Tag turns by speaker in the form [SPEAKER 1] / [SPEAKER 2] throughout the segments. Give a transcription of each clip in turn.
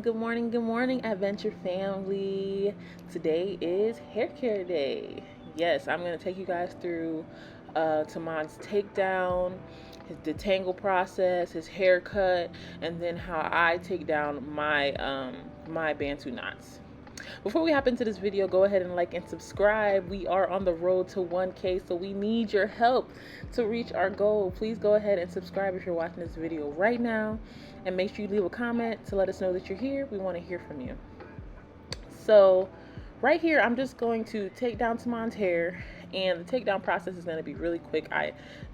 [SPEAKER 1] good morning, Adventure family. Today is hair care day. Yes, I'm going to take you guys through Taman's takedown, his detangle process, his haircut, and then how I take down my bantu knots. Before we hop into this video, go ahead and like and subscribe. We are on the road to 1K, so we need your help to reach our goal. Please go ahead and subscribe if you're watching this video right now, and make sure you leave a comment to let us know that you're here. We want to hear from you. So right here, I'm just going to take down Taman's hair, and the takedown process is going to be really quick. I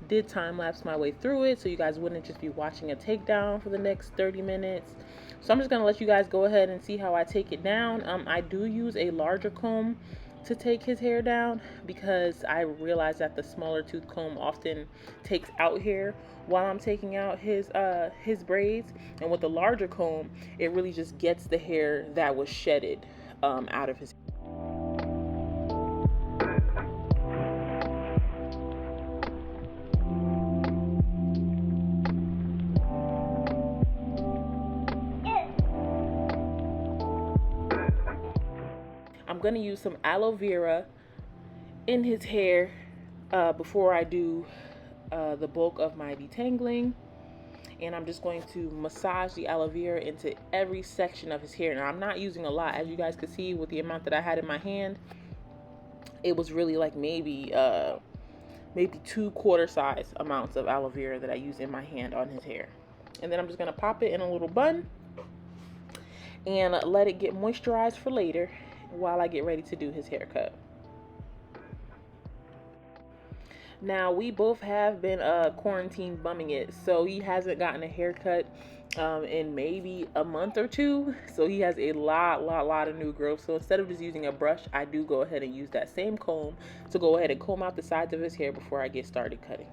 [SPEAKER 1] did time lapse my way through it so you guys wouldn't just be watching a takedown for the next 30 minutes. So I'm just going to let you guys go ahead and see how I take it down. I do use a larger comb to take his hair down because I realize that the smaller tooth comb often takes out hair while I'm taking out his braids, and with the larger comb it really just gets the hair that was shedded out of his hair. I'm going to use some aloe vera in his hair before I do the bulk of my detangling. And I'm just going to massage the aloe vera into every section of his hair. Now, I'm not using a lot. As you guys could see with the amount that I had in my hand, it was really like maybe 2 quarter size amounts of aloe vera that I used in my hand on his hair. And then I'm just going to pop it in a little bun and let it get moisturized for later while I get ready to do his haircut. Now, we both have been quarantine bumming it, so he hasn't gotten a haircut in maybe a month or two, so he has a lot of new growth. So instead of just using a brush, I do go ahead and use that same comb to go ahead and comb out the sides of his hair before I get started cutting.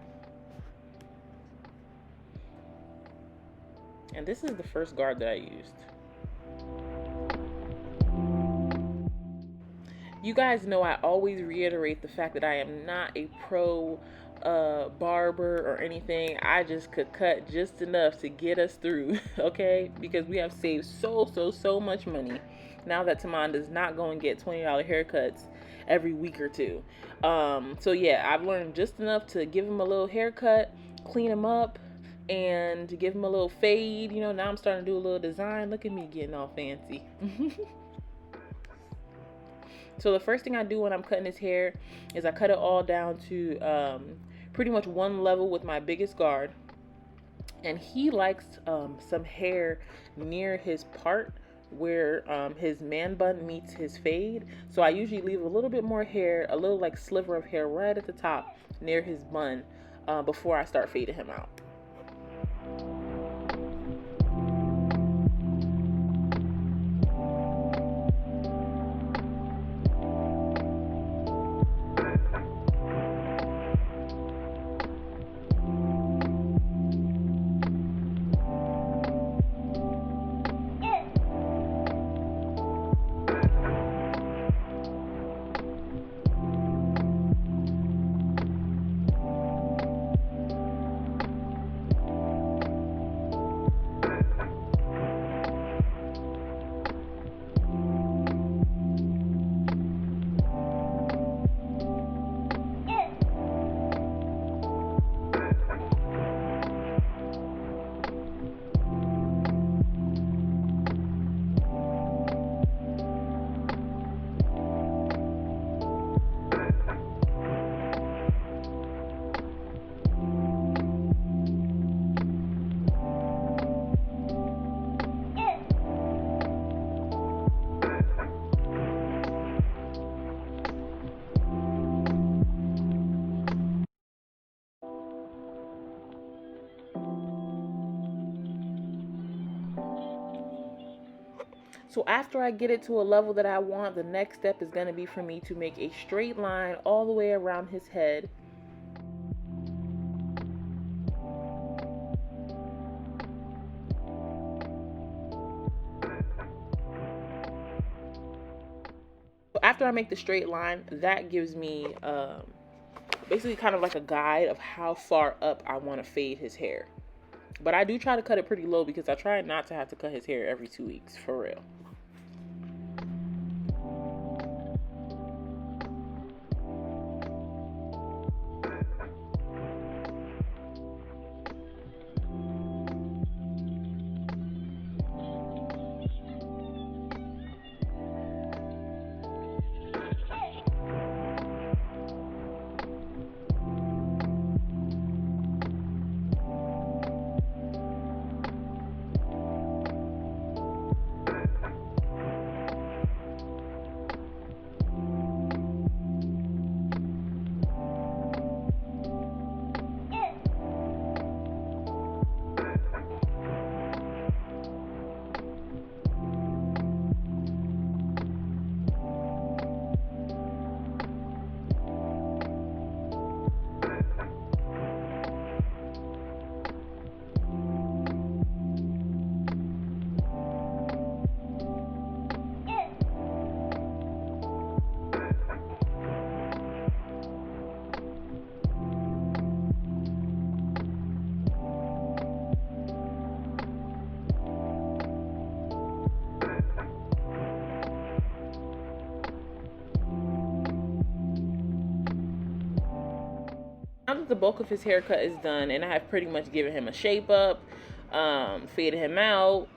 [SPEAKER 1] And this is the first guard that I used. You guys know I always reiterate the fact that I am not a pro barber or anything. I just could cut just enough to get us through, okay? Because we have saved so much money now that Taman does not go and get $20 haircuts every week or two. So yeah, I've learned just enough to give him a little haircut, clean him up, and to give him a little fade. You know, now I'm starting to do a little design. Look at me getting all fancy. So the first thing I do when I'm cutting his hair is I cut it all down to pretty much one level with my biggest guard. And he likes some hair near his part where his man bun meets his fade. So I usually leave a little bit more hair, a little like sliver of hair right at the top near his bun before I start fading him out. So after I get it to a level that I want, the next step is going to be for me to make a straight line all the way around his head. So after I make the straight line, that gives me basically kind of like a guide of how far up I want to fade his hair. But I do try to cut it pretty low because I try not to have to cut his hair every 2 weeks, for real. Now that the bulk of his haircut is done and I have pretty much given him a shape up, faded him out,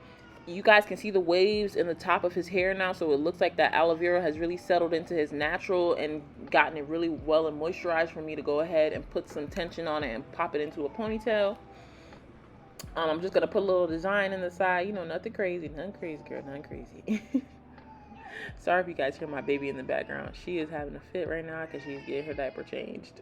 [SPEAKER 1] you guys can see the waves in the top of his hair now, so it looks like that aloe vera has really settled into his natural and gotten it really well and moisturized for me to go ahead and put some tension on it and pop it into a ponytail. I'm just gonna put a little design in the side, you know, nothing crazy, girl, nothing crazy. Sorry if you guys hear my baby in the background. She is having a fit right now because she's getting her diaper changed.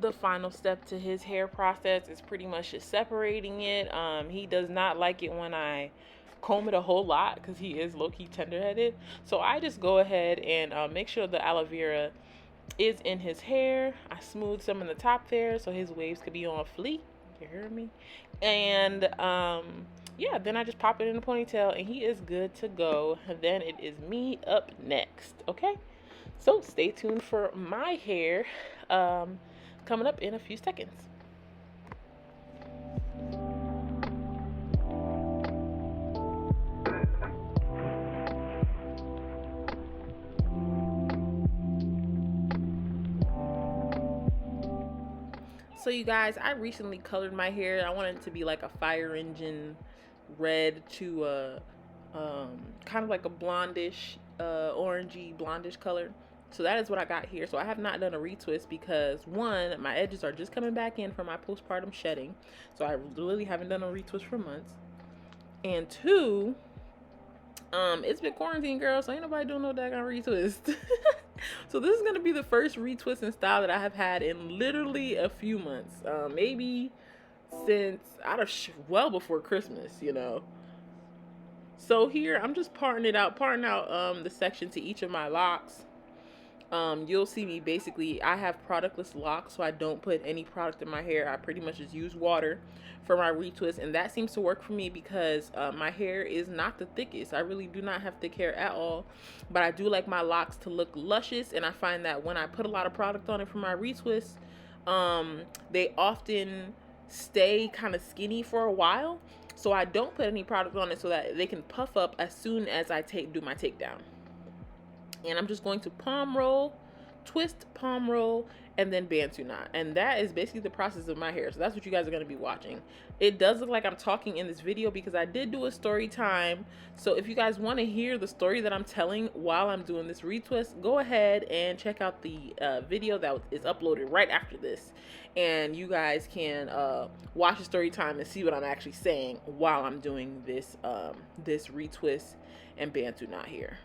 [SPEAKER 1] The final step to his hair process is pretty much just separating it. He does not like it when I comb it a whole lot because he is low-key tender-headed. So I just go ahead and make sure the aloe vera is in his hair. I smooth some in the top there so his waves could be on fleek. You hear me? And yeah, then I just pop it in a ponytail and he is good to go. And then it is me up next. Okay? So stay tuned for my hair. Coming up in a few seconds. So you guys, I recently colored my hair. I wanted it to be like a fire engine red to kind of like a blondish, orangey blondish color. So that is what I got here. So I have not done a retwist because one, my edges are just coming back in from my postpartum shedding. So I really haven't done a retwist for months. And two, it's been quarantine, girl, so ain't nobody doing no daggone retwist. So this is gonna be the first retwist in style that I have had in literally a few months. Maybe since well before Christmas, you know. So here I'm just parting out the section to each of my locks. You'll see me basically, I have productless locks, so I don't put any product in my hair. I pretty much just use water for my retwist, and that seems to work for me because my hair is not the thickest. I really do not have thick hair at all, but I do like my locks to look luscious, and I find that when I put a lot of product on it for my retwist, they often stay kind of skinny for a while, so I don't put any product on it so that they can puff up as soon as I do my takedown. And I'm just going to palm roll, twist, palm roll, and then bantu knot. And that is basically the process of my hair. So that's what you guys are going to be watching. It does look like I'm talking in this video because I did do a story time. So if you guys want to hear the story that I'm telling while I'm doing this retwist, go ahead and check out the video that is uploaded right after this. And you guys can watch the story time and see what I'm actually saying while I'm doing this, this retwist and bantu knot here.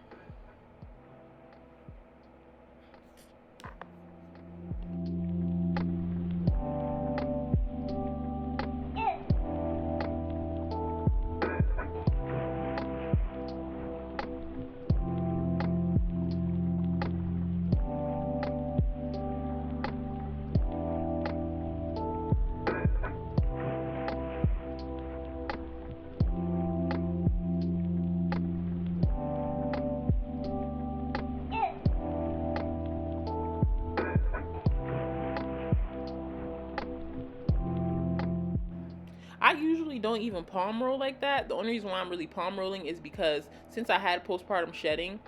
[SPEAKER 1] normally don't even palm roll like that. The only reason why I'm really palm rolling is because since I had postpartum shedding,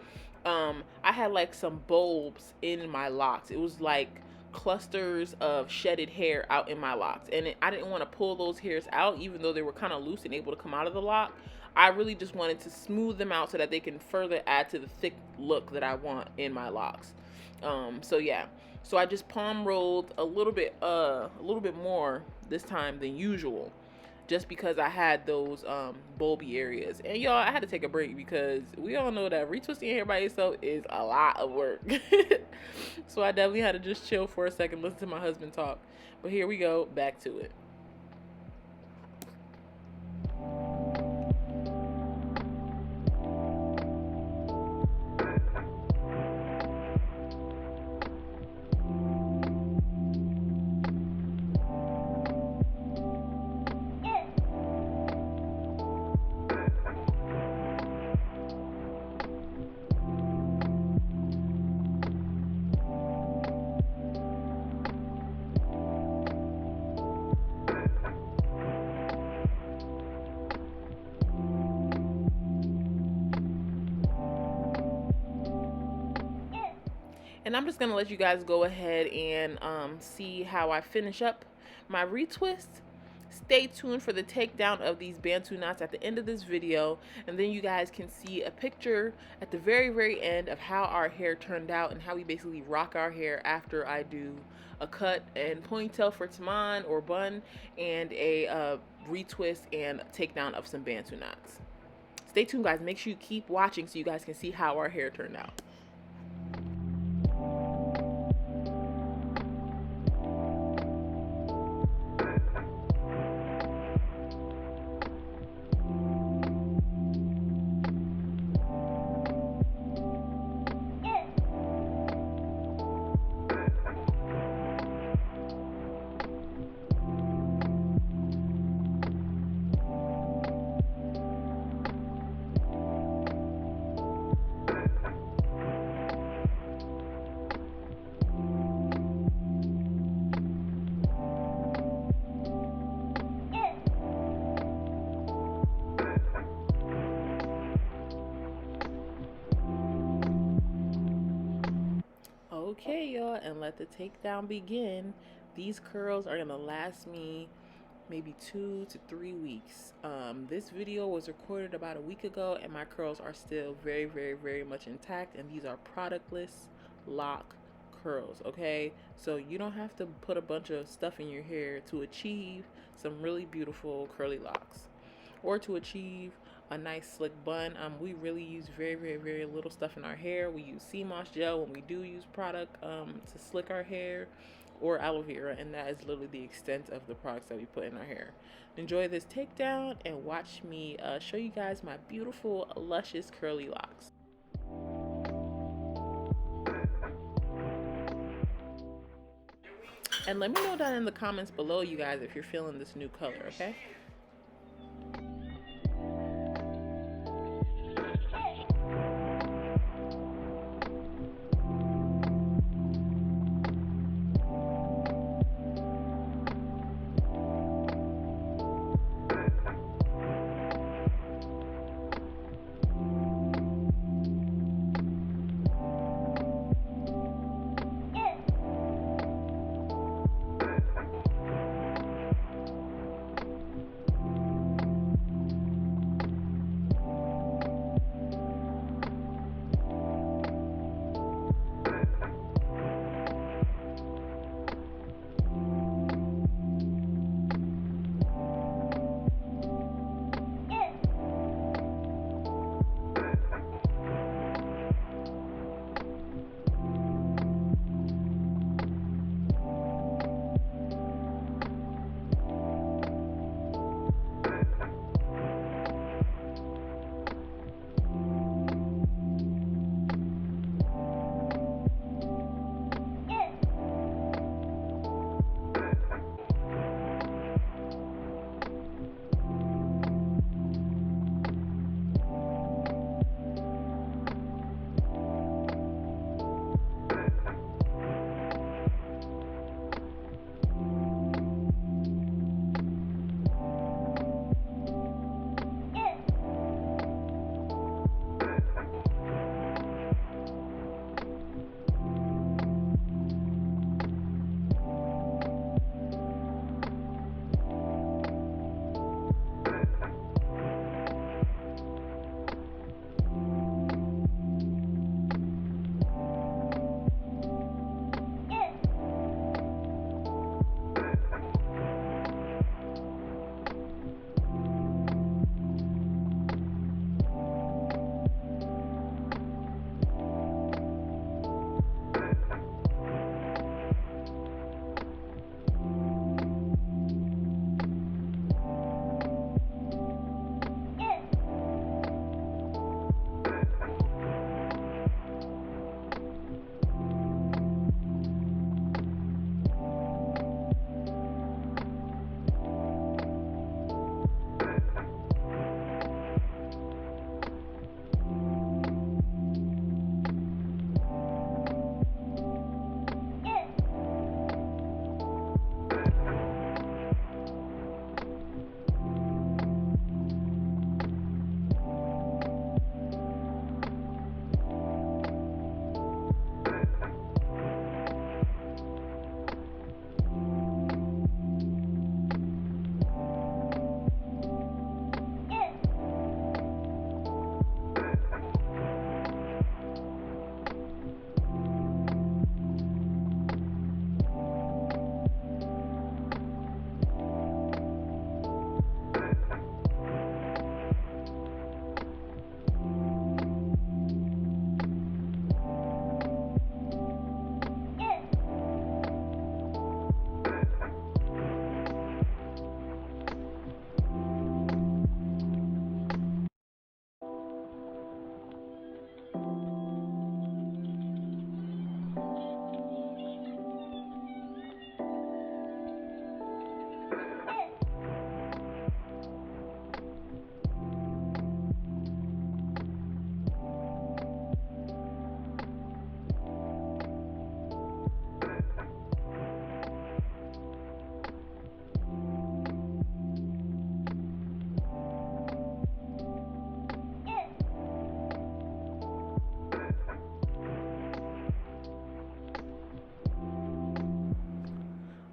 [SPEAKER 1] I had like some bulbs in my locks. It was like clusters of shedded hair out in my locks, and I didn't want to pull those hairs out even though they were kind of loose and able to come out of the lock. I really just wanted to smooth them out so that they can further add to the thick look that I want in my locks. So yeah, so I just palm rolled a little bit more this time than usual, just because I had those bulby areas. And y'all, I had to take a break because we all know that retwisting hair by yourself is a lot of work. So I definitely had to just chill for a second, listen to my husband talk. But here we go, back to it. And I'm just going to let you guys go ahead and see how I finish up my retwist. Stay tuned for the takedown of these bantu knots at the end of this video, and then you guys can see a picture at the very end of how our hair turned out and how we basically rock our hair after I do a cut and ponytail for Taman or bun, and a retwist and takedown of some bantu knots. Stay tuned, guys. Make sure you keep watching so you guys can see how our hair turned out. Okay, y'all, and let the takedown begin. These curls are gonna last me maybe 2 to 3 weeks. This video was recorded about a week ago, and my curls are still very much intact, and these are productless lock curls. Okay, so you don't have to put a bunch of stuff in your hair to achieve some really beautiful curly locks, or to achieve a nice slick bun. We really use very little stuff in our hair. We use sea moss gel when we do use product to slick our hair, or aloe vera, and that is literally the extent of the products that we put in our hair. Enjoy this takedown and watch me show you guys my beautiful luscious curly locks. And let me know down in the comments below, you guys, if you're feeling this new color, okay?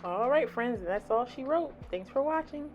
[SPEAKER 1] All right, friends, that's all she wrote. Thanks for watching.